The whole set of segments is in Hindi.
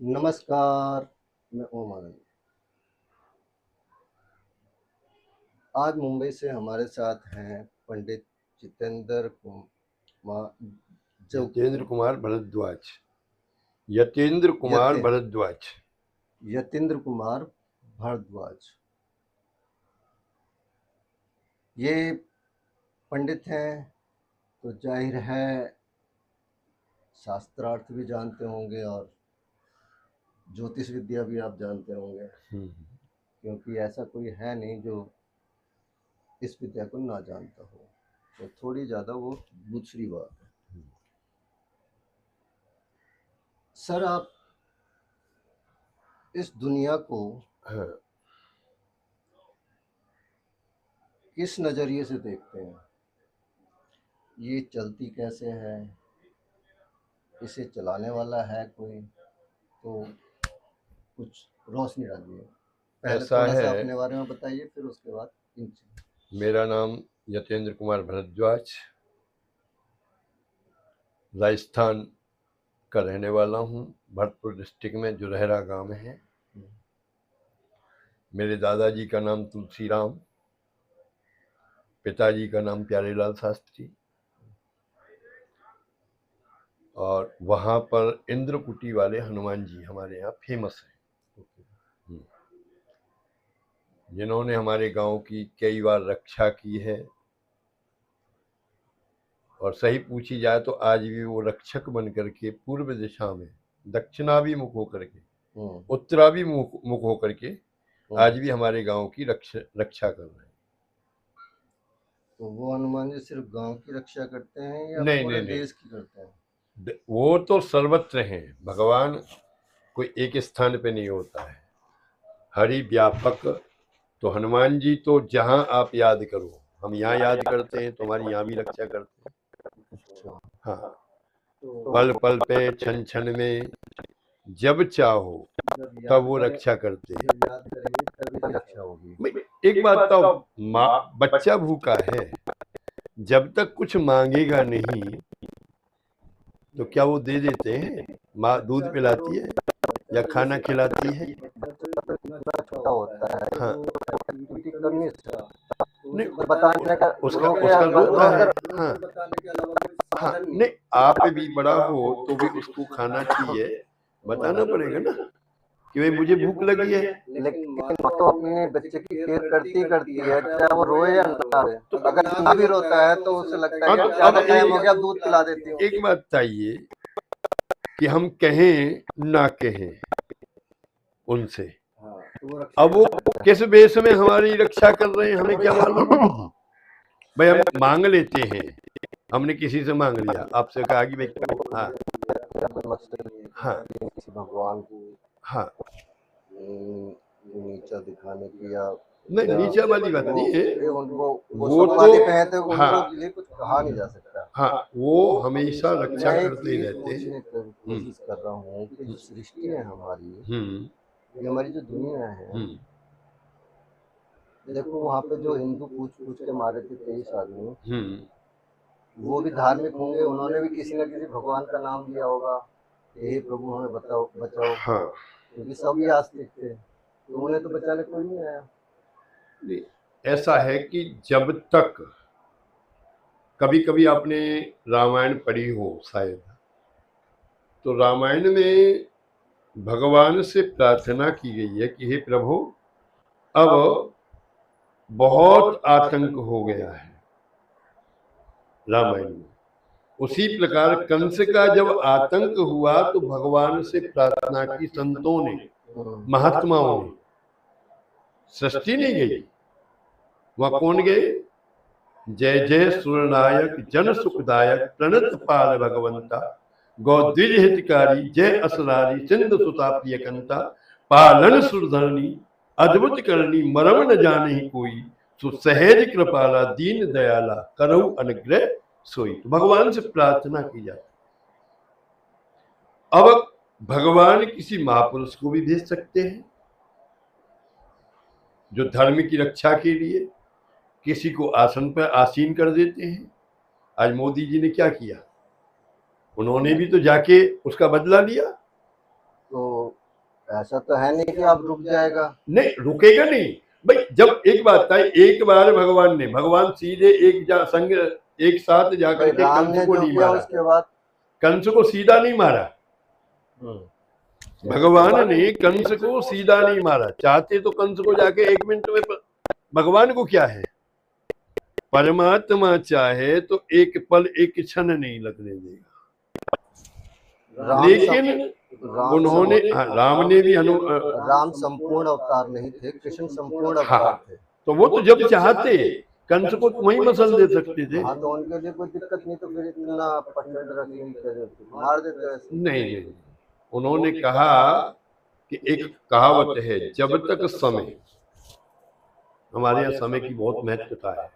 नमस्कार, मैं ओम आनंद। आज मुंबई से हमारे साथ हैं पंडित जितेंद्र कुमार जो यतेंद्र कुमार भरद्वाज। यतेंद्र कुमार यते भरद्वाज। यतीन्द्र कुमार भारद्वाज। ये पंडित हैं तो जाहिर है शास्त्रार्थ भी जानते होंगे और ज्योतिष विद्या भी आप जानते होंगे, क्योंकि ऐसा कोई है नहीं जो इस विद्या को ना जानता हो। तो थोड़ी ज़्यादा वो दूसरी बात है। सर, आप इस दुनिया को हाँ, किस नज़रिए से देखते हैं? ये चलती कैसे है? इसे चलाने वाला है कोई? तो कुछ रोशनी डालिए। पहले ऐसा थोड़ा सा है। अपने बारे में बताइए, फिर उसके बाद इनसे। मेरा नाम यतेंद्र कुमार भरद्वाज, राजस्थान का रहने वाला हूँ। भरतपुर डिस्ट्रिक्ट में जुरहरा गांव है। मेरे दादाजी का नाम तुलसीराम, पिताजी का नाम प्यारेलाल शास्त्री, और वहाँ पर इंद्रकुटी वाले हनुमान जी हमारे यहाँ फेमस हैं, जिन्होंने हमारे गांव की कई बार रक्षा की है। और सही पूछी जाए तो आज भी वो रक्षक बन करके पूर्व दिशा में दक्षिणाभिमुख होकर के, उत्तराभिमुख होकर के आज भी हमारे गांव की रक्षा कर रहे हैं। तो वो हनुमान जी सिर्फ गांव की रक्षा करते हैं या नहीं पूरे नहीं नहीं, देश की करते हैं? वो तो सर्वत्र हैं। भगवान कोई एक स्थान पे नहीं होता है, हरि व्यापक। तो हनुमान जी तो जहां आप याद करो, हम यहाँ याद करते हैं तो हमारी यहाँ भी रक्षा करते हैं। अच्छा। हाँ, तो पल पल पे क्षण क्षण में जब चाहो जब तब याद वो करें, रक्षा करते हैं। जब याद करेंगे तभी रक्षा होगी। भाई, एक बात तो, माँ बच्चा भूखा है, जब तक कुछ मांगेगा नहीं तो क्या वो दे देते हैं? माँ दूध पिलाती है या खाना खिलाती है? बच्चा तो इतना छोटा होता है, हाँ, तो एक्टिविटी करनी चाहिए। तो नहीं, उसे बताने का उसका रोके उसका रोता है। रोके हाँ बताने के अलावा कोई हाँ, साधन नहीं। नहीं, आप भी बड़ा हो तो भी उसको खाना चाहिए, बताना पड़ेगा ना कि भाई मुझे भूख लगी है। लेकिन माँ तो अपने बच्चे की केयर करती करती है, चाहे वो रोए या ना रोए। तो अगर ना भी रोता है तो उसे लगता है हाँ, कि तो यार अब ज्यादा टाइम हो गया, दूध पिला देती हूँ। एक बात चाहिए कि हम कहें ना कहें उनसे, हाँ, तो वो रक्षा अब वो करता किस बेस में हमारी रक्षा कर रहे हैं हमें क्या मालूम। है। भाई हम मांग लेते हैं, हमने किसी से मांग लिया, आपसे कहा कि भाई हाँ हाँ किसी भगवान को हाँ, नीचा दिखाने की या नहीं नीचे वाली बात नहीं है। वो वो समाधि पे तो है तो हाँ उनको लिए कुछ कहा नहीं जा सकता। हाँ, वो हमेशा रक्षा मैं एक करते ही चीज रहते हैं। पूछने की कोशिश कर रहा हूँ कि जो सृष्टि है हमारी, हम्म ये हमारी जो दुनिया है, हम्म देखो वहाँ पे जो हिंदू पूछ पूछ के मारे थे 23 आदमी, हम्म वो भी धार्मिक होंगे, उन्होंने भी किसी न किसी भगवान का नाम लिया होगा कि हे प्रभु हमें बताओ बचाओ, हाँ, क्योंकि सभी आस्तिक थे, तो उन्हें तो बचाने कोई नहीं आया। नहीं, ऐसा है कि जब तक, कभी कभी आपने रामायण पढ़ी हो शायद, तो रामायण में भगवान से प्रार्थना की गई है कि हे प्रभु, अब बहुत आतंक हो गया है रामायण में। उसी प्रकार कंस का जब आतंक हुआ तो भगवान से प्रार्थना की संतों ने, महात्माओं ने। सृष्टि नहीं गई, वहां कौन गए? जय जय सुरनायक जन सुखदायक प्रणत पाल भगवंता, गौद्विज हितकारी जय असरारी सिंधु सुता प्रियकंता, पालन सुरधरणी अद्भुत करनी मरम न जाने ही कोई, सुसहज कृपाला दीन दयाला करहु अनुग्रह सोई। तो भगवान से प्रार्थना की जाती। अब भगवान किसी महापुरुष को भी भेज सकते हैं जो धर्म की रक्षा के लिए किसी को आसन पर आसीन कर देते हैं। आज मोदी जी ने क्या किया? उन्होंने भी तो जाके उसका बदला लिया। तो ऐसा तो है नहीं कि अब रुक जाएगा। नहीं, रुकेगा नहीं भाई। जब एक बात था, एक बार भगवान सीधे संग एक साथ जाकर के राम कंस ने को जो नहीं किया मारा, उसके बाद कंस को सीधा नहीं मारा। भगवान ने कंस को सीधा नहीं मारा। चाहते तो कंस को जाके 1 मिनट में, भगवान को क्या है, परमात्मा चाहे तो एक पल एक क्षण नहीं लगने देगा। लेकिन उन्होंने, राम ने भी राम संपूर्ण अवतार नहीं थे, कृष्ण संपूर्ण अवतार थे। तो वो तो जब चाहते कंस को वही मसल दे सकते थे। हाँ, तो उनके लिए कोई दिक्कत नहीं, तो फिर इतना पटखंड रखने की जरूरत थी, मार देते ऐसे। नहीं, उन्होंने कहा कि एक कहावत है, जब तक समय, हमारे यहाँ समय की बहुत महत्वता है।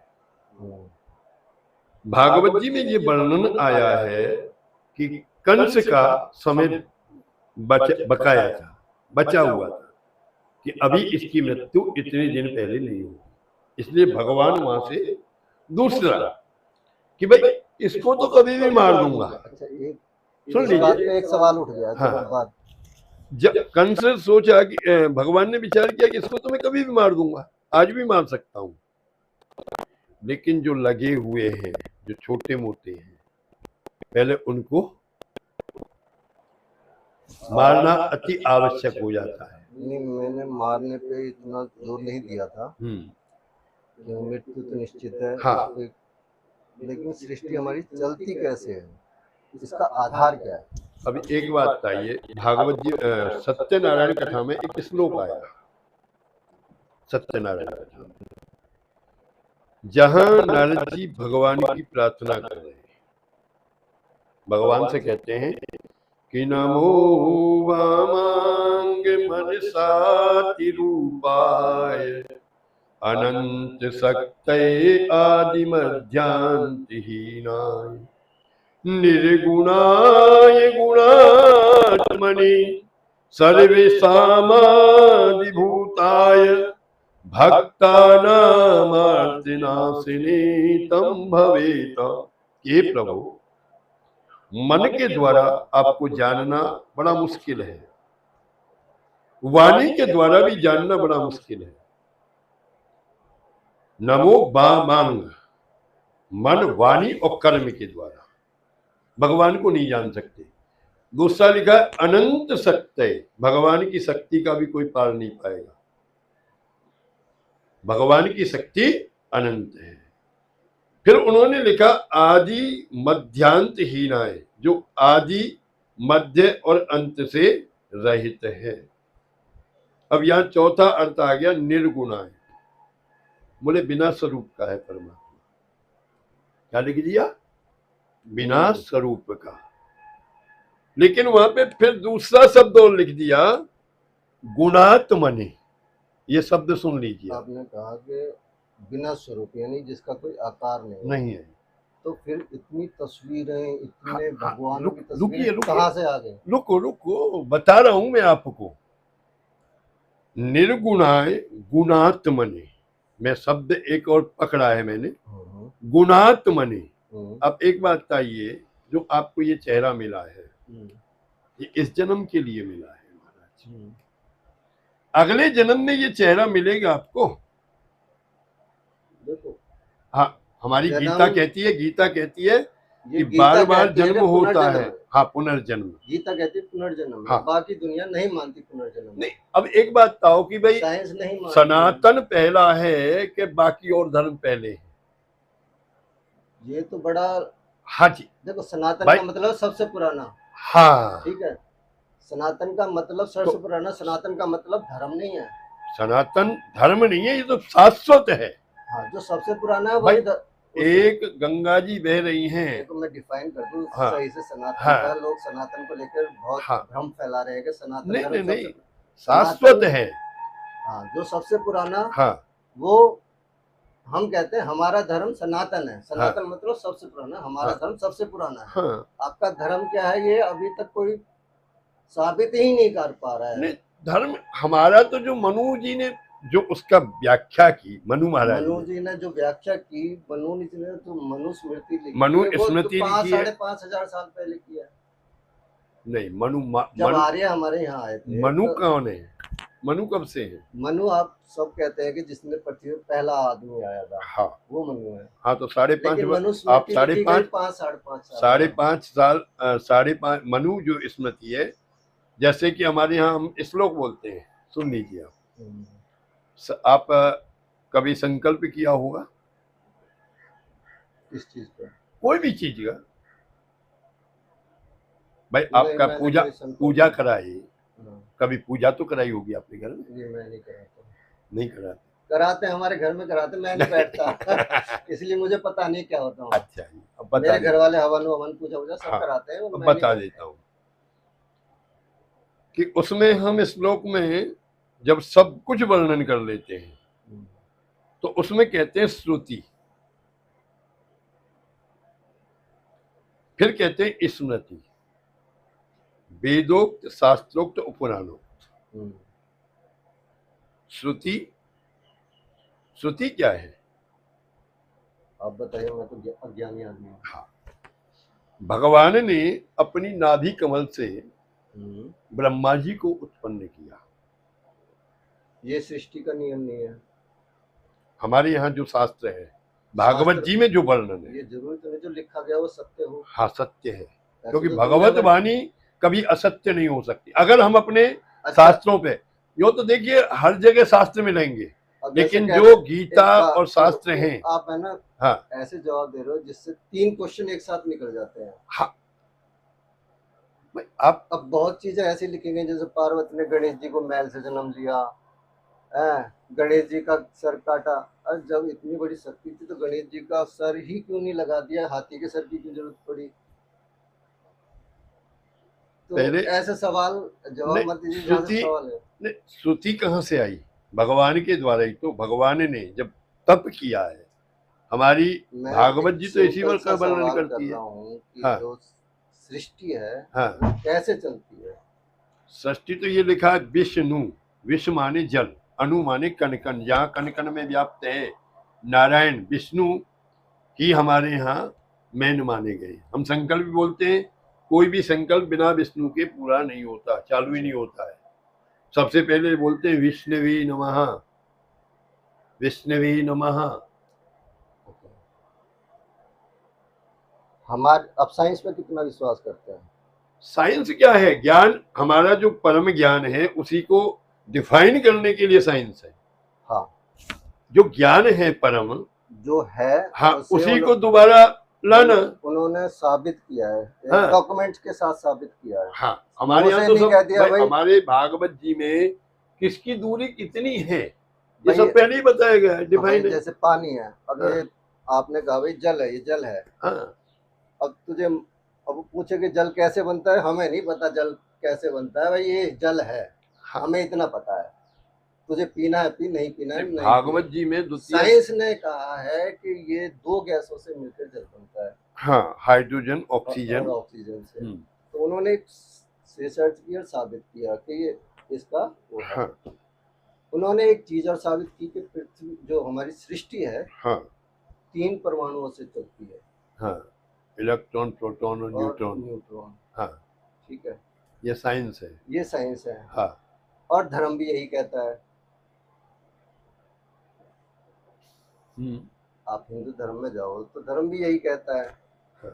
भागवत जी में ये वर्णन आया है कि कंस का समय बकाया था, बचा हुआ था, कि अभी इसकी मृत्यु इतने दिन पहले नहीं हुई। इसलिए भगवान वहां से दूसरा कि भाई इसको तो कभी भी मार दूंगा। अच्छा, एक सुन लीजिए, एक सवाल उठ गया। हाँ, जब कंस सोचा कि भगवान ने विचार किया कि इसको तो मैं कभी भी मार दूंगा, आज भी मार सकता हूं, लेकिन जो लगे हुए हैं, जो छोटे मोटे हैं, पहले उनको मारना अति आवश्यक हो जाता है। नहीं, मैंने मारने पे इतना जोर नहीं दिया था कि मृत्यु तो निश्चित है। हाँ, लेकिन सृष्टि हमारी चलती कैसे है, इसका आधार क्या है? अभी एक बात बताइए, भागवत जी सत्यनारायण कथा में एक श्लोक आया, सत्यनारायण कथा में, जहां नारद जी भगवान की प्रार्थना कर रहे हैं, भगवान से कहते हैं कि नमो वामांग मनसाति रूपाय अनंत शक्तये आदि मध्यांतहीनाय निर्गुणाय गुणात्मने सर्वेषामादिभूताय भक्तानामार्तिनाशिने तं भवेत। ये प्रभु, मन के द्वारा आपको जानना बड़ा मुश्किल है, वाणी के द्वारा भी जानना बड़ा मुश्किल है। नमो वामांग, मन, वाणी और कर्म के द्वारा भगवान को नहीं जान सकते। दूसरा लिखा अनंत शक्ति, भगवान की शक्ति का भी कोई पार नहीं पाएगा। भगवान की शक्ति अनंत है। फिर उन्होंने लिखा आदि मध्यांतहीनाय, जो आदि मध्य और अंत से रहित है। अब यहां चौथा अर्थ आ गया निर्गुणाय, बोले बिना स्वरूप का है परमात्मा। क्या लिख दिया? बिना स्वरूप का। लेकिन वहां पे फिर दूसरा शब्द और लिख दिया, गुणात्मने। ये शब्द सुन लीजिए। आपने कहा कि बिना स्वरूप, यानी जिसका कोई आकार नहीं है। तो फिर इतनी तस्वीरें, इतने भगवानों की रुकिए, तस्वीरें कहाँ से आ गई? रुको, बता रहा हूं मैं आपको। निर्गुणाय गुणात्मने, मैं शब्द एक और पकड़ा है मैंने, गुणात्मने। अब एक बात बताइए, जो आपको ये चेहरा मिला है, ये इस जन्म के लिए मिला है महाराज। अगले जन्म में ये चेहरा मिलेगा आपको। देखो, हाँ, हमारी गीता कहती है कि बार बार जन्म होता है। हाँ, पुनर्जन्म। गीता कहती है पुनर्जन्म। हाँ, बाकी दुनिया नहीं मानती पुनर्जन्म। नहीं, अब एक बात बताओ कि भाई साइंस नहीं मानती। सनातन पहला है कि बाकी और धर्म पहले है? ये तो बड़ा, हाँ जी, देखो, सनातन का मतलब सबसे पुराना। हाँ, ठीक है, सनातन का मतलब सबसे पुराना। सनातन का मतलब धर्म नहीं है। सनातन धर्म नहीं है, ये तो शाश्वत है। हाँ, जो सबसे पुराना है वही। एक गंगा जी बह रही हैं। तो मैं डिफाइन कर दूं सही से सनातन का। लोग सनातन को लेकर बहुत भ्रम फैला रहे हैं कि सनातन नहीं, शाश्वत है। हाँ, जो सबसे पुराना, हाँ, वो हम कहते हैं हमारा धर्म सनातन है। सनातन मतलब सबसे पुराना, हमारा धर्म सबसे पुराना है। आपका धर्म क्या है, ये अभी तक कोई साबित ही नहीं कर पा रहा है। धर्म हमारा तो जो मनु जी ने जो उसका व्याख्या की, मनु महाराज, मनु जी ने जो व्याख्या की, मनु जी ने तो मनुस्मृति लिखी, मनुस्मृति 5,500 साल पहले किया। नहीं, जब मनु आर्य हमारे यहाँ आए थे मनु तो कौन है? मनु कब से है? मनु आप सब कहते हैं कि जिसने पृथ्वी पर पहला आदमी आया था, हाँ वो मनु है। हाँ, तो 5.5 लेकिन आप मनुस्मृति लिखी गई 5.5 5-5.5 साल 5.5 साल 5.5 मनु जो स्मृति है, जैसे कि हमारे यहाँ हम श्लोक बोलते हैं, सुन लीजिए आप। आप कभी संकल्प किया होगा किस चीज पर? कोई भी चीज का? भाई नहीं, आपका मैंने पूजा कोई संकल्प पूजा नहीं। कराई, कभी पूजा तो कराई होगी आपके घर में? ये मैं नहीं कराता। नहीं कराते? कराते हैं, हमारे घर में कराते, मैं नहीं बैठता इसलिए मुझे पता नहीं क्या होता है। अच्छा जी, अब बता मेरे घर देता वाले हवन ववन पूजा वूजा सब हाँ, कराते हैं, अब मैं नहीं बता करता। देता हूँ कि उसमें हम श्लोक में जब सब कुछ वर्णन कर लेते हैं तो उसमें कहते हैं श्रुति, फिर कहते हैं स्मृति, वेदोक्त शास्त्रोक्त उपपुराणोक्त। श्रुति, श्रुति क्या है? आप बताइए, मैं तो अज्ञानी आदमी हूँ। हाँ, भगवान ने अपनी नाभि कमल से ब्रह्मा जी को उत्पन्न किया। ये सृष्टि का नियम नहीं है। हमारे यहाँ जो शास्त्र है, भागवत जी में जो वर्णन है, ये जरूरी तो नहीं जो लिखा गया वो सत्य हो। हाँ सत्य है, क्योंकि तो भगवत वाणी कभी असत्य नहीं हो सकती। अगर हम अपने शास्त्रों पे यो तो देखिए हर जगह शास्त्र मिलेंगे, लेकिन जो गीता और शास्त्र हैं, आप है ना, हाँ ऐसे जवाब दे रहे हो जिससे 3 क्वेश्चन एक साथ निकल जाते हैं। हाँ, आप अब बहुत चीजें ऐसी लिखी गई, जैसे पार्वती ने गणेश जी को मैल से जन्म दिया, गणेश जी का सर काटा। और जब इतनी बड़ी शक्ति थी तो गणेश जी का सर ही क्यों नहीं लगा दिया, हाथी के सर की क्यों जरूरत पड़ी? तो पहले ऐसे सवाल जवाब मत दीजिए जहाँ से सवाल है। श्रुति कहाँ से आई? भगवान के द्वारा ही तो। भगवान ने जब तप किया है, हमारी भागवत जी तो इसी का वर्णन करती है। हाँ, जो सृष्टि है हाँ, कैसे चलती है? सृष्टि तो ये लिखा है विष्णु, विश्व माने जल, अनु माने कण कण, जहाँ कण कण में व्याप्त है नारायण विष्णु ही हमारे यहाँ मैन माने गए। हम संकल्प भी बोलते हैं, कोई भी संकल्प बिना विष्णु के पूरा नहीं होता, चालू ही नहीं होता है। सबसे पहले बोलते हैं विष्णुवे नमः, विष्णुवे नमः। हमारे अब साइंस पे कितना विश्वास करते हैं? साइंस क्या है? ज्ञान, हमारा जो परम ज्ञान है उसी को डिफाइन करने के लिए साइंस है। हाँ, जो ज्ञान है परम जो है, हाँ, उसी को दोबारा लाना उन्होंने साबित किया है, हाँ, डॉक्यूमेंट्स के साथ साबित किया है। हाँ, हमारे यहाँ तो सब भाई, हमारे भागवत जी में किसकी दूरी कितनी है ये सब पहले ही बताया गया है, डिफाइन है। जैसे पानी है, अब ये आपने कहा भाई जल है, ये जल है। अब तुझे अब पूछे कि जल कैसे बनता है, हमें नहीं पता जल कैसे बनता है, भाई ये जल है, हमें इतना पता है। तुझे पीना है पी, नहीं पीना है नहीं। भागवत जी में साइंस ने कहा है कि ये 2 गैसों से मिलकर जल बनता है। हाँ, हाइड्रोजन ऑक्सीजन, ऑक्सीजन से। तो उन्होंने रिसर्च की और साबित किया कि ये इसका वो है। हाँ। उन्होंने एक चीज और साबित की कि पृथ्वी जो हमारी सृष्टि है, हाँ, 3 परमाणुओं से चलती है। हाँ, इलेक्ट्रॉन, प्रोटॉन और न्यूट्रॉन। हाँ, ठीक है, ये साइंस है, ये साइंस है। हाँ, और धर्म भी यही कहता है। आप हिंदू धर्म में जाओ तो धर्म भी यही कहता है। हाँ।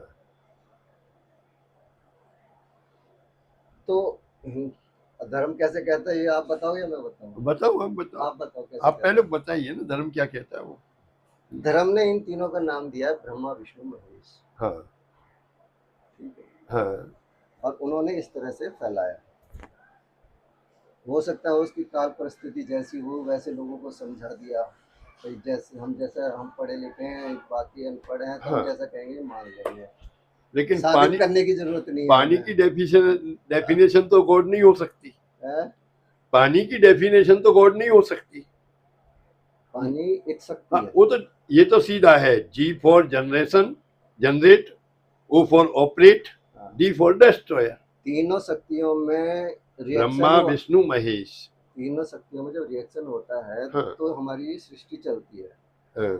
तो धर्म कैसे कहता है ये आप बताओ या मैं बताऊं? बताओ, आप बताओ। आप बताओ कैसे? आप पहले बताइए ना, धर्म क्या कहता है वो? धर्म ने इन तीनों का नाम दिया है ब्रह्मा विष्णु महेश। हाँ, ठीक है। हाँ, और उन्होंने इस तरह से फैलाया। हो सकता है उसकी काल परिस्थिति जैसी हो वैसे लोगों को समझा दिया, जैसे हम पढ़े लिखे हैं, बाकी अनपढ़ हैं, तो हाँ, हम जैसा कहेंगे मान लेंगे। लेकिन पानी करने की जरूरत नहीं, पानी की डेफिनेशन तो गॉड नहीं हो सकती है? पानी की डेफिनेशन तो गॉड नहीं हो सकती। पानी एक शक्ति है। वो तो ये तो सीधा है, G for generation, generate, O for operate, D for destroy. तीनों शक्तियों में ब्रह्मा विष्णु महेश, तीनों शक्तियों में जब रिएक्शन होता है, हाँ, तो हमारी सृष्टि चलती है। हाँ,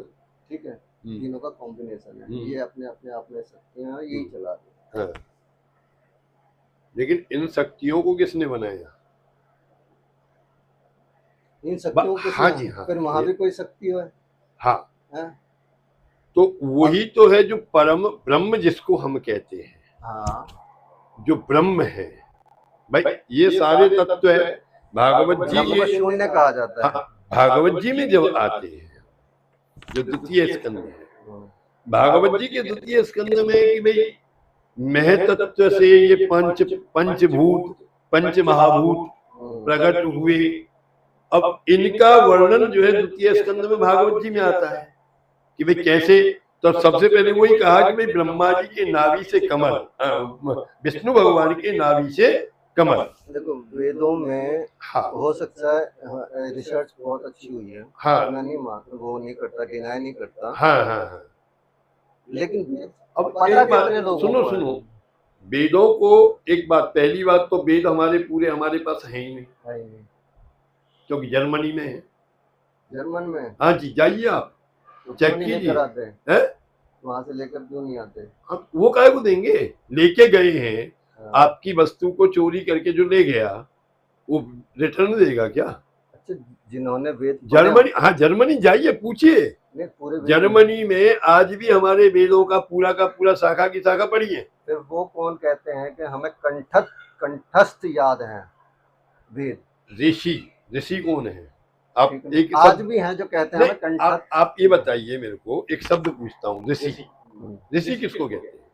ठीक है, तीनों का कॉम्बिनेशन है। ये अपने अपने आप में शक्तियां यही चला रही है। हाँ। लेकिन इन शक्तियों को किसने बनाया? इन शक्तियों को हाँ जी, हाँ, फिर वहां भी कोई शक्ति है? हाँ है? तो वही तो है जो परम ब्रह्म जिसको हम कहते हैं। हाँ, जो ब्रह्म है भाई, ये सारे तत्व है। भागवत जी ब्रह्म को ये शून्य कहा जाता है। हाँ, भागवत जी में जब आते हैं, जो द्वितीय स्कंद है, भागवत जी के द्वितीय स्कंद में कि भाई महतत्व से ये पंचभूत पंच महाभूत प्रकट हुए। अब इनका वर्णन जो है द्वितीय स्कंद में भागवत जी में आता है कि भाई कैसे। तो सबसे पहले वही कहा कि भाई ब्रह्मा जी के नाभि से कमल, विष्णु भगवान के नाभि से कमल। देखो वेदों में हाँ, हो सकता है रिसर्च बहुत अच्छी हुई है। हाँ, मैं नहीं वो नहीं करता, डिनाई नहीं करता। हाँ, हाँ, हाँ। लेकिन अब एक बात सुनो, वेदों को एक बात, पहली बात तो वेद हमारे पास है ही नहीं, क्योंकि जर्मनी में है। जर्मन में? हाँ जी, जाइए आप चेक कीजिए। वहां से लेकर क्यों नहीं आते? वो काहे को देंगे? लेके गए हैं। आपकी वस्तु को चोरी करके जो ले गया वो रिटर्न देगा क्या? अच्छा, जिन्होंने वेद जर्मनी, हाँ जर्मनी जाइए पूछिए। जर्मनी में आज भी हमारे वेदों का पूरा शाखा की शाखा पड़ी है। फिर वो कौन कहते हैं कि हमें कंठस्थ याद है वेद? ऋषि कौन है? आप एक आज भी हैं जो कहते हैं कंठस्थ। आप ये बताइए मेरे को, एक शब्द पूछता हूँ, ऋषि किसको कहते हैं?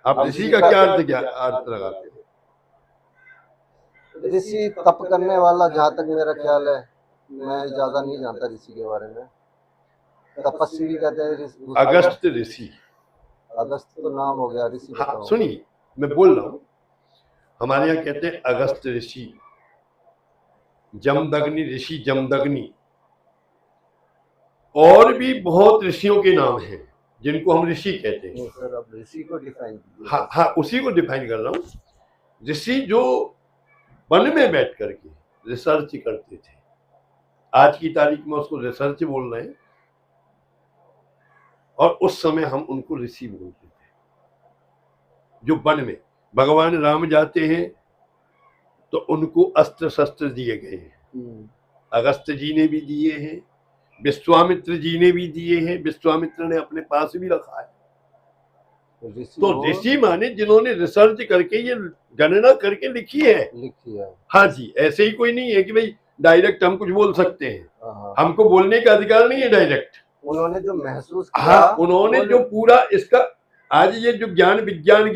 आप ऋषि का क्या अर्थ लगाते हो? ऋषि तप करने वाला, जहाँ तक मेरा ख्याल है, मैं ज्यादा नहीं जानता ऋषि के बारे में। तपस्वी कहते हैं अगस्त ऋषि। अगस्त तो नाम हो गया, ऋषि हाँ सुनिए, मैं बोल रहा हूँ, हमारे यहाँ कहते हैं अगस्त ऋषि, जमदग्नि ऋषि, जमदग्नि, और भी बहुत ऋषियों के नाम हैं जिनको हम ऋषि कहते हैं। सर अब ऋषि को डिफाइन कीजिए। हाँ हाँ, उसी को डिफाइन कर रहा हूँ। ऋषि जो वन में बैठ करके रिसर्च करते थे, आज की तारीख में उसको रिसर्च बोल रहे हैं, और उस समय हम उनको ऋषि बोलते थे। जो वन में भगवान राम जाते हैं तो उनको अस्त्र शस्त्र दिए गए हैं। अगस्त जी ने भी दिए हैं, विश्वामित्र जी ने भी दिए हैं, विश्वामित्र ने अपने पास भी रखा है। तो ऋषि माने जिन्होंने रिसर्च करके ये गणना करके लिखी है। हाँ जी, ऐसे ही कोई नहीं है कि भाई डायरेक्ट हम कुछ बोल सकते हैं। हमको बोलने का अधिकार नहीं है डायरेक्ट। उन्होंने जो महसूस किया, हाँ, उन्होंने जो पूरा इसका, आज ये जो ज्ञान विज्ञान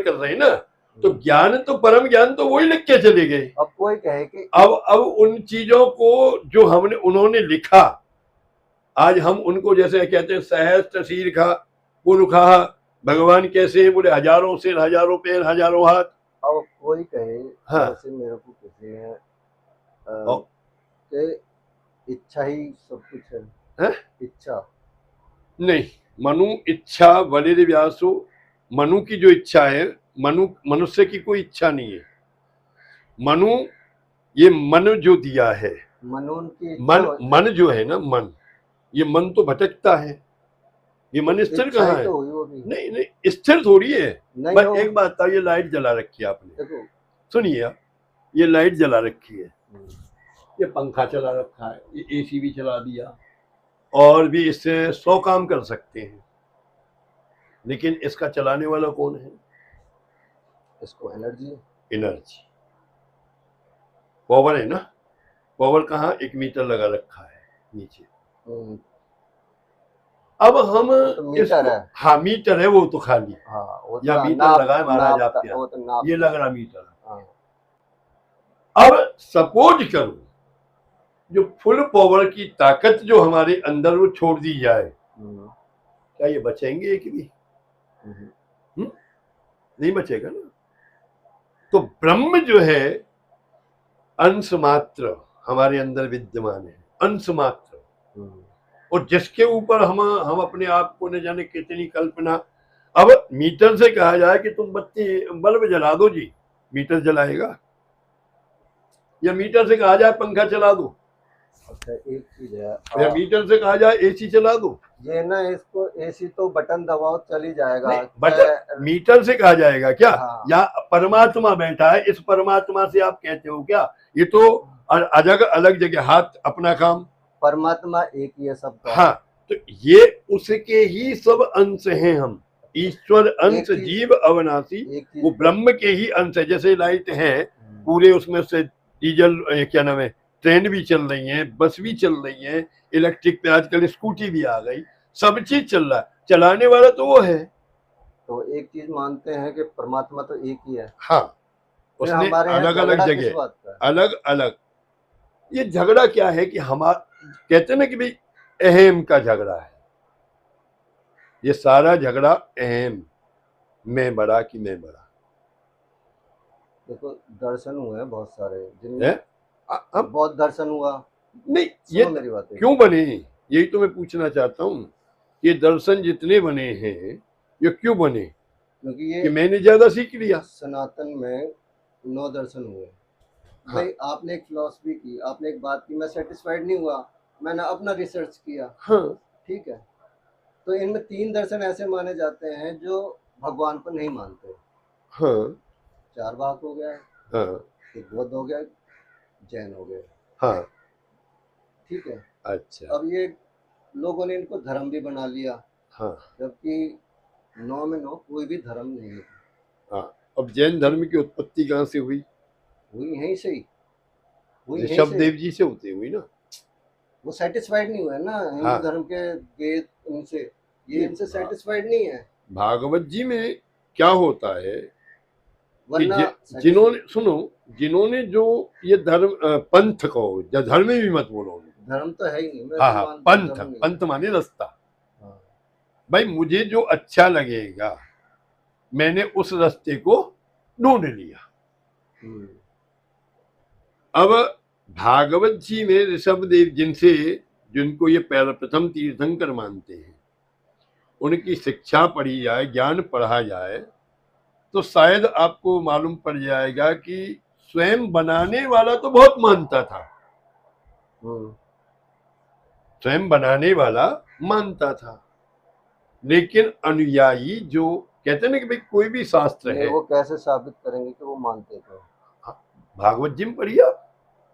कर रहे हैं ना, तो ज्ञान तो परम ज्ञान तो वही लिख के चले गए। अब कोई कहे कि अब उन चीजों को जो उन्होंने लिखा, आज हम उनको जैसे कहते हैं सहस्त्र शीर्षा पुरुषा, भगवान कैसे हैं? बोले हजारों सिर, हजारों पैर, हजारों हाथ। अब कोई कहे, हाँ, जैसे मेरे को किसी ने इच्छा ही सब कुछ है। इच्छा नहीं, मनु इच्छा बलिर व्यासो, मनु की जो इच्छा है, मनुष्य की कोई इच्छा नहीं है। मनु, ये मन जो दिया है, मन जो है ना, मन, ये मन तो भटकता है। ये मन स्थिर कहाँ है? नहीं, स्थिर थोड़ी है। बस एक बात था, ये लाइट जला रखी है आपने, सुनिए आप, ये लाइट जला रखी है, ये पंखा चला रखा है, ये एसी भी चला दिया, और भी इससे 100 काम कर सकते हैं, लेकिन इसका चलाने वाला कौन है? इसको एनर्जी पावर है ना। पावर कहाँ? 1 मीटर लगा रखा है नीचे। अब हम तो मीटर है। हाँ मीटर है, वो तो खाली, हाँ, या मीटर लगा है महाराज आपके यहाँ, ये लग रहा मीटर। अब सपोज करो जो फुल पावर की ताकत जो हमारे अंदर वो छोड़ दी जाए, क्या ये बचेंगे एक भी? नहीं बचेगा ना। तो ब्रह्म जो है अंश मात्र हमारे अंदर विद्यमान है, अंश मात्र, और जिसके ऊपर हम अपने आप को न जाने कितनी कल्पना। अब मीटर से कहा जाए कि तुम बल्ब जला दो जी, मीटर जलाएगा? या मीटर से कहा जाए पंखा चला दो, अच्छा एक चीज है, या मीटर से कहा जाए एसी चला दो, ये ना, इसको एसी तो बटन दबाओ चल ही जाएगा। बटन मीटर से कहा जाएगा क्या? हाँ। या परमात्मा बैठा है, इस परमात्मा से आप कहते हो क्या? ये तो अलग अलग जगह, हाथ अपना काम। परमात्मा एक ही है सबका। हाँ, तो ये उसके ही सब अंश हैं हम। ईश्वर अंश, जीव अविनाशी, वो ब्रह्म के ही अंश है। जैसे लाइट है पूरे, उसमें से डीजल क्या नाम है, ट्रेन भी चल रही है, बस भी चल रही है, इलेक्ट्रिक पे आजकल स्कूटी भी आ गई, सब चीज चल रहा है, चलाने वाला तो वो है। तो एक चीज मानते हैं कि परमात्मा तो एक ही है। हाँ, उसने अलग अलग जगह अलग अलग। ये झगड़ा क्या है कि हमारा, कहते ना कि भाई अहम का झगड़ा है, ये सारा झगड़ा अहम, मैं बड़ा कि मैं बड़ा। देखो दर्शन हुए हैं बहुत सारे, जिनमें बहुत दर्शन हुआ। नहीं, ये मेरी बात क्यों बने, यही तो मैं पूछना चाहता हूँ। ये दर्शन जितने बने हैं, ये क्यों बने? क्योंकि ये कि मैंने ज्यादा सीख लिया। सनातन में 9 दर्शन हुए। हाँ। भाई आपने एक फिलॉसफी की, आपने एक बात की, मैं सेटिस्फाइड नहीं हुआ, मैंने अपना रिसर्च किया। हाँ, ठीक है। तो इनमें 3 दर्शन ऐसे माने जाते हैं जो भगवान को नहीं मानते। हाँ, 4 भाग हो गया। हाँ, एक बौद्ध हो गया, जैन हो गए। हाँ, ठीक है। अच्छा, अब ये लोगों ने इनको धर्म भी बना लिया। हाँ, जबकि 9 में 9 कोई भी धर्म नहीं है। हाँ, अब जैन धर्म की उत्पत्ति कहाँ से हुई? हुई यहीं से ही, ऋषभ देव जी से होती हुई ना। वो सेटिस्फाइड नहीं हुए ना हिंदू धर्म के वेद उनसे, ये इनसे सेटिस्फाइड नहीं है। भागवत जी में क्या होता है कि जिन्होंने, सुनो, जिन्होंने जो ये धर्म पंथ को, या धर्म भी मत बोलो, धर्म तो है ही नहीं। हाँ, पंथ, पंथ माने रास्ता। हाँ। भाई मुझे जो अच्छा लगेगा मैंने उस रास्ते को ढूंढ लिया। अब भागवत जी में ऋषभ देव जिनसे, जिनको ये प्रथम तीर्थंकर मानते हैं, उनकी शिक्षा पढ़ी जाए, ज्ञान पढ़ा जाए, तो शायद आपको मालूम पड़ जाएगा कि स्वयं बनाने वाला तो बहुत मानता था, स्वयं बनाने वाला मानता था, लेकिन अनुयायी जो कहते हैं ना कि भाई कोई भी शास्त्र है, वो कैसे साबित करेंगे कि वो मानते थे? भागवत जी में पढ़िए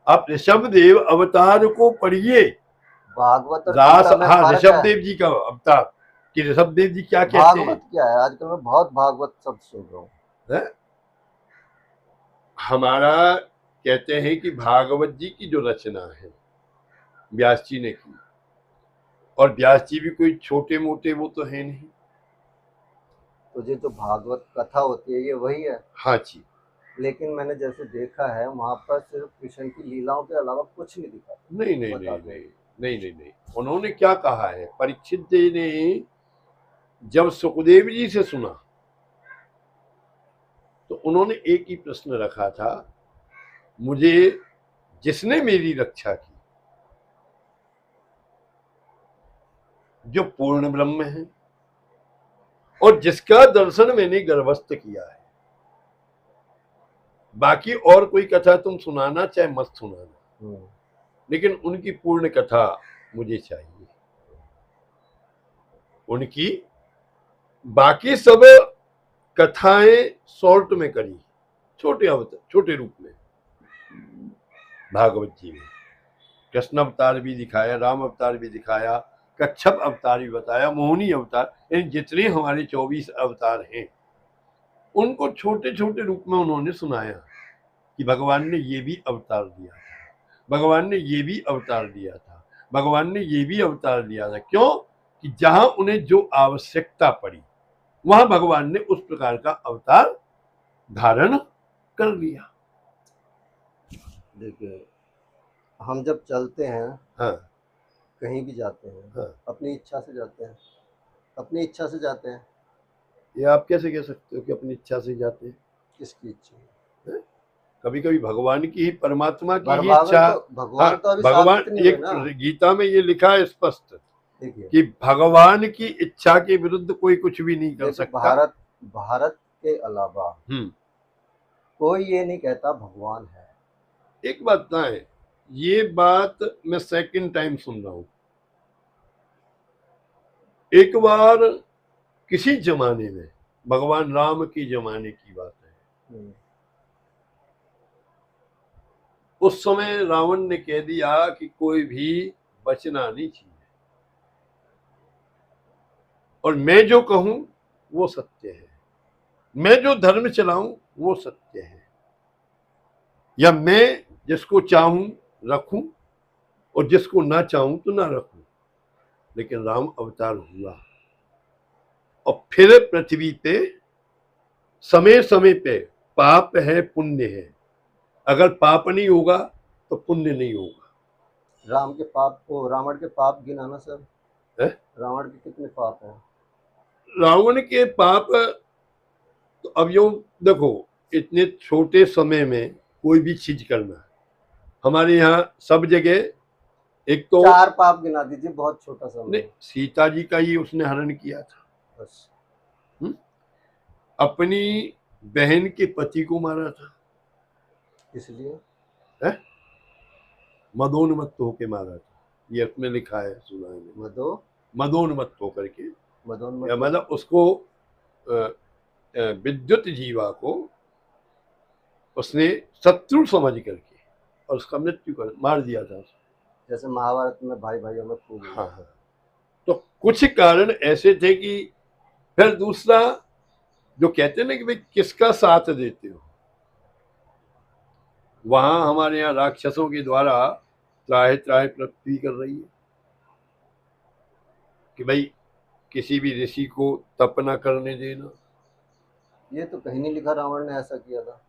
आप ऋषभ देव अवतार को पढ़िए। भागवत रास, हाँ, ऋषभ देव जी का अवतार, कि ऋषभ देव जी क्या कहते हैं। भागवत क्या है? आजकल मैं बहुत भागवत शब्द सुन रहा हूँ। हमारा कहते हैं कि भागवत जी की जो रचना है व्यास जी ने की, और व्यास जी भी कोई छोटे मोटे वो तो है नहीं। तो ये जो भागवत कथा होती है ये वही है। हाँ जी। लेकिन मैंने जैसे देखा है वहां पर सिर्फ कृष्ण की लीलाओं के अलावा कुछ नहीं दिखा। नहीं नहीं नहीं नहीं नहीं नहीं नहीं, उन्होंने क्या कहा है, परीक्षित जी ने जब सुखदेव जी से सुना तो उन्होंने एक ही प्रश्न रखा था, मुझे जिसने मेरी रक्षा की, जो पूर्ण ब्रह्म है और जिसका दर्शन मैंने गर्भस्थ किया है, बाकी और कोई कथा तुम सुनाना चाहे मत सुनाना, लेकिन उनकी पूर्ण कथा मुझे चाहिए। उनकी बाकी सब कथाएं शॉर्ट में करी, छोटे अवतार, छोटे रूप में। भागवत जी में कृष्ण अवतार भी दिखाया, राम अवतार भी दिखाया, कच्छप अवतार भी बताया, मोहिनी अवतार, इन जितने हमारे 24 अवतार हैं उनको छोटे छोटे रूप में उन्होंने सुनाया कि भगवान ने ये भी अवतार दिया था, भगवान ने ये भी अवतार दिया था, भगवान ने ये भी अवतार दिया था। क्यों? कि जहां उन्हें जो आवश्यकता पड़ी वहां भगवान ने उस प्रकार का अवतार धारण कर लिया। देखिए हम जब चलते हैं, हाँ, कहीं भी जाते हैं, हाँ, अपनी इच्छा से जाते हैं, अपनी इच्छा से जाते हैं। ये आप कैसे कह सकते हो कि अपनी इच्छा से जाते हैं? किसकी इच्छा? कभी कभी भगवान की ही, परमात्मा की ही इच्छा। भगवान, हाँ, तो अभी भगवान, एक गीता में ये लिखा है स्पष्ट कि भगवान की इच्छा के विरुद्ध कोई कुछ भी नहीं कर सकता। भारत के अलावा कोई ये नहीं कहता भगवान है। एक बात ना है, ये बात मैं सेकंड टाइम सुन रहा हूं। एक बार किसी जमाने में, भगवान राम के जमाने की बात है, उस समय रावण ने कह दिया कि कोई भी बचना नहीं चाहिए, और मैं जो कहूं वो सत्य है, मैं जो धर्म चलाऊं वो सत्य है, या मैं जिसको चाहूं रखूं और जिसको ना चाहूं तो ना रखूं। लेकिन राम अवतार हुआ और फिर पृथ्वी पे समय समय पे पाप है पुण्य है, अगर पाप नहीं होगा तो पुण्य नहीं होगा। राम के पाप को, रावण के पाप गिनाना सर है? रावण के कितने पाप हैं? रावण के पाप तो अब यूं देखो, इतने छोटे समय में कोई भी चीज करना, हमारे यहाँ सब जगह, एक तो 4 पाप गिना दीजिए, बहुत छोटा सा। नहीं, सीता जी का ही उसने हरण किया था बस। अपनी बहन के पति को मारा था, इसलिए है? मदोन्मत्त होके मारा था, ये उसमें लिखा है, सुना है, मदोन्मत्त होकर के, या मतलब उसको विद्युत जीवा को उसने शत्रु समझ करके और उसका मृत्यु कर मार दिया था, जैसे महाभारत में भाई भाइयों में खूब। हाँ हाँ। तो कुछ कारण ऐसे थे कि फिर दूसरा जो कहते हैं ना कि भाई किसका साथ देते हो, वहां हमारे यहाँ राक्षसों के द्वारा त्राहि त्राहि पृथ्वी कर रही है कि भाई किसी भी ऋषि को तप न करने देना। ये तो कहीं नहीं लिखा रावण ने ऐसा किया था।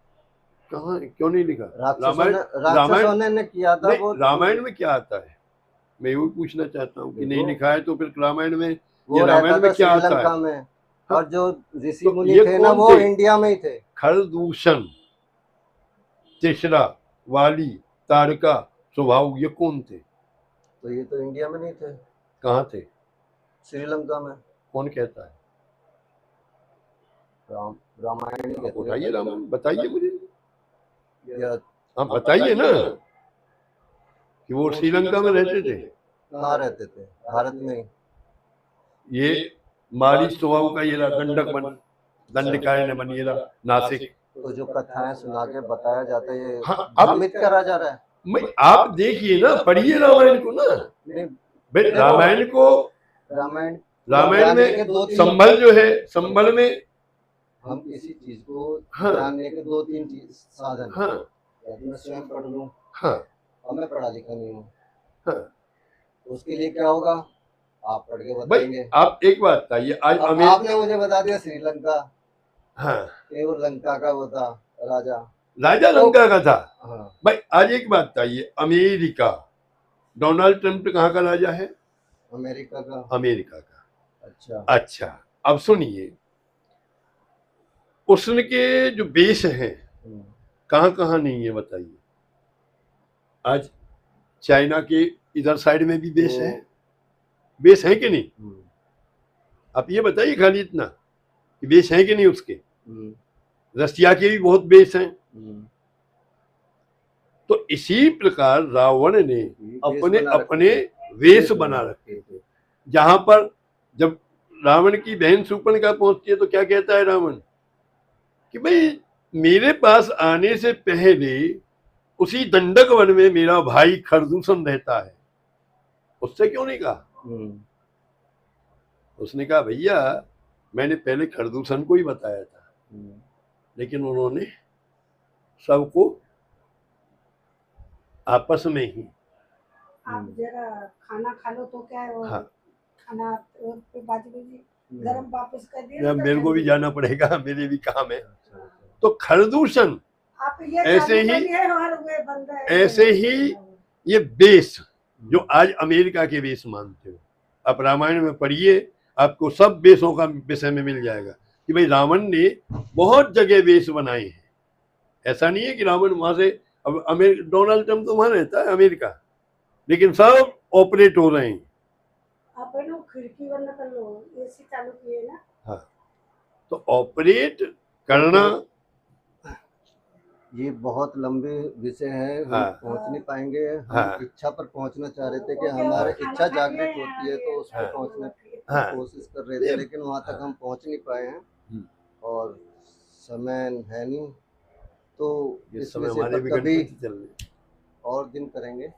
कहाँ, क्यों नहीं लिखा? राक्षसों ने किया था। वो रामायण में क्या आता है, मैं यही पूछना चाहता हूँ कि नहीं लिखा है तो फिर रामायण में, वो रामायण में क्या आता है? में, और जो ऋषि मुनि थे ना वो इंडिया में ही थे। खरदूषण, तिसरा, वाली, तारका, स्वभाव, ये कौन थे? तो ये तो इंडिया में नहीं थे। कहाँ थे? श्रीलंका में। कौन कहता है? रामायण ही कहते हैं। बताइए, रामायण बताइए मुझे, हाँ बताइए ना कि वो श्रीलंका में रहते थे। कहाँ रहते थे? भारत में। ये मारी स्वभाव का ये दंडक बन, दंडकाय बन, ये नासिक। तो जो कथाएं सुना के बताया जाता है, ये हाँ, भ्रमित करा जा रहा है। आप देखिए ना, पढ़िए रामायण को ना, रामायण को, रामायण में संभल जो है, संभल में हम किसी चीज को जानने के 2-3 साधन। हाँ, या तो मैं स्वयं पढ़ लूं। हाँ, और मैं पढ़ा लिखा नहीं हूँ। हाँ, उसके लिए क्या होगा आप पढ़ के बताएंगे। आप एक बात बताइए, आज आपने मुझे बता दिया श्रीलंका, हाँ, वो लंका का वो था राजा लंका का था। हाँ। भाई आज एक बात बताइए, अमेरिका, डोनाल्ड ट्रंप कहाँ का राजा है? अमेरिका का। अमेरिका का। अच्छा, अब सुनिए, उसके जो बेस हैं कहाँ कहाँ नहीं है बताइए। आज चाइना के इधर साइड में भी बेस है, बेस है कि नहीं? आप ये बताइए खाली इतना कि बेस है कि नहीं उसके। रसिया के भी बहुत बेस हैं। तो इसी प्रकार रावण ने अपने अपने वेश बना रखे थे। जहां पर जब रावण की बहन शूर्पणखा पहुंचती है तो क्या कहता है रावण कि भाई मेरे पास आने से पहले उसी दंडक वन में मेरा भाई खरदूषण रहता है, उससे क्यों नहीं कहा? उसने कहा भैया मैंने पहले खरदूषण को ही बताया था, लेकिन उन्होंने सबको आपस में ही, आप जरा खाना खा लो तो क्या है वो। हाँ। खाना पे बाजी गरम वापस कर दिया। मेरे को भी जाना पड़ेगा, मेरे भी काम है। तो खरदूषण ऐसे ही ये बेस जो आज अमेरिका के बेस मानते हो, आप रामायण में पढ़िए, आपको सब बेसों का विषय में मिल जाएगा कि भाई रावण ने बहुत जगह बेस बनाए हैं। ऐसा नहीं है कि रावण वहां से, अब डोनाल्ड ट्रंप तो वहां रहता है अमेरिका, लेकिन सब ऑपरेट हो रहे हैं। आप खिड़की बंद कर लो, एसी चालू किए ना। हाँ, तो ऑपरेट करना ये बहुत लंबे विषय है। हम पहुंच नहीं पाएंगे। हम इच्छा पर पहुंचना चाह रहे थे कि हमारी इच्छा जागृत होती है तो उस पर पहुंचना हाँ। कोशिश कर रहे थे, लेकिन वहाँ तक हम पहुँच नहीं पाए हैं और समय है नहीं, तो इस इस समय विषय हमारे पर भी कभी गणपति चल रहे हैं। और दिन करेंगे।